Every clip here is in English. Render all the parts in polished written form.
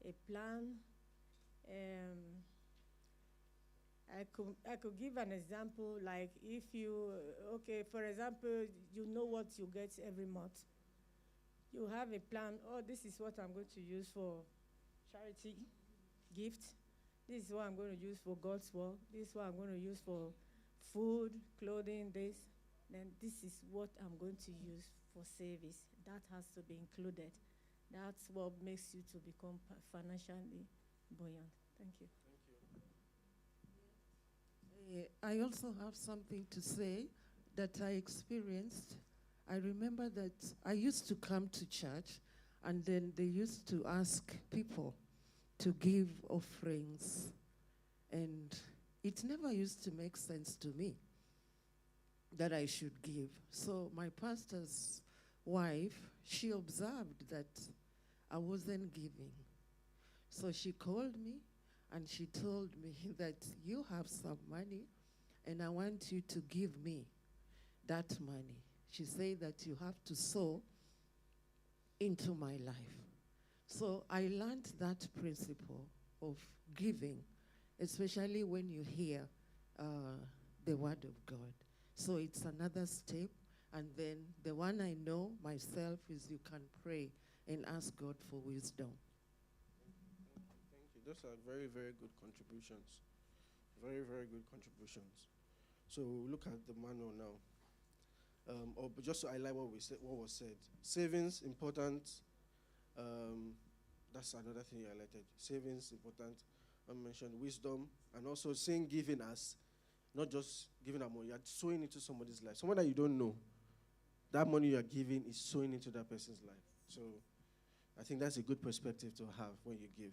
a plan. I could give an example, like if you, okay, for example, you know what you get every month. You have a plan. Oh, this is what I'm going to use for charity gift. This is what I'm going to use for God's work. This is what I'm going to use for food, clothing, this. Then this is what I'm going to use for service. That has to be included. That's what makes you to become financially buoyant. Thank you. I also have something to say that I experienced. I remember that I used to come to church, and then they used to ask people to give offerings, and it never used to make sense to me that I should give. So my pastor's wife, she observed that I wasn't giving. So she called me and she told me that you have some money and I want you to give me that money. She said that you have to sow into my life. So I learned that principle of giving, especially when you hear the word of God. So it's another step. And then the one I know myself is you can pray and ask God for wisdom. Thank you. Those are very, very good contributions. Very, very good contributions. So look at the manual now. But just to highlight what was said. Savings, important. That's another thing you highlighted. Savings, important. I mentioned wisdom. And also seeing giving as not just giving out money, you're sowing into somebody's life. Someone that you don't know, that money you're giving is sowing into that person's life. So I think that's a good perspective to have when you give.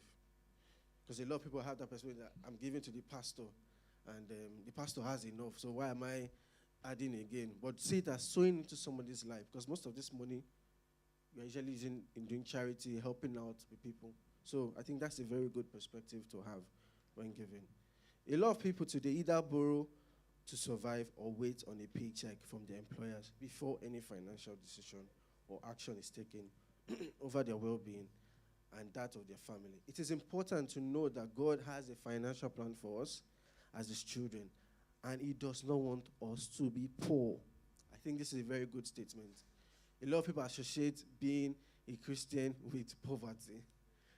Because a lot of people have that perspective that I'm giving to the pastor, and the pastor has enough, so why am I adding again? But see it as sowing into somebody's life, because most of this money you're usually using in doing charity, helping out with people. So I think that's a very good perspective to have when giving. A lot of people today either borrow to survive or wait on a paycheck from their employers before any financial decision or action is taken over their well-being and that of their family. It is important to know that God has a financial plan for us as His children, and He does not want us to be poor. I think this is a very good statement. A lot of people associate being a Christian with poverty.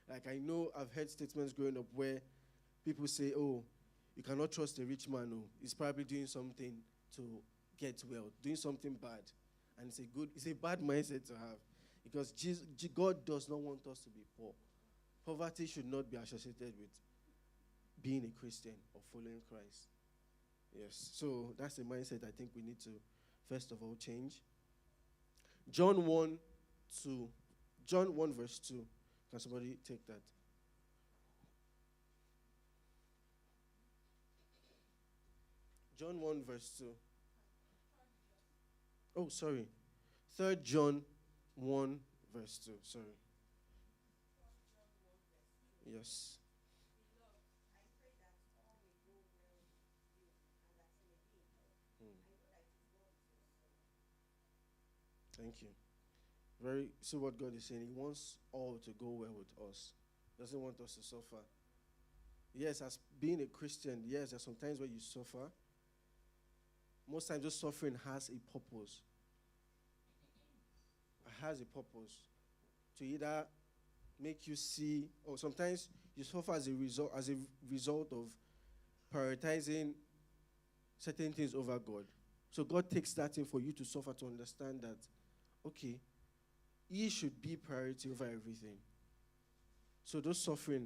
Like I know I've heard statements growing up where people say, oh, you cannot trust a rich man. Oh, he's probably doing something to get wealth, doing something bad. And it's a bad mindset to have. Because God does not want us to be poor. Poverty should not be associated with being a Christian or following Christ. Yes, so that's the mindset I think we need to, first of all, change. John 1 verse 2. Can somebody take that? John 1 verse 2. Oh, sorry. 3 John 1 verse 2. Sorry. Yes. Thank you. See what God is saying. He wants all to go well with us. He doesn't want us to suffer. Yes, as being a Christian, yes, there's sometimes where you suffer. Most times, this suffering has a purpose. It has a purpose to either make you see, or sometimes you suffer as a result of prioritizing certain things over God. So God takes that thing for you to suffer to understand that, okay, He should be priority over everything. So those suffering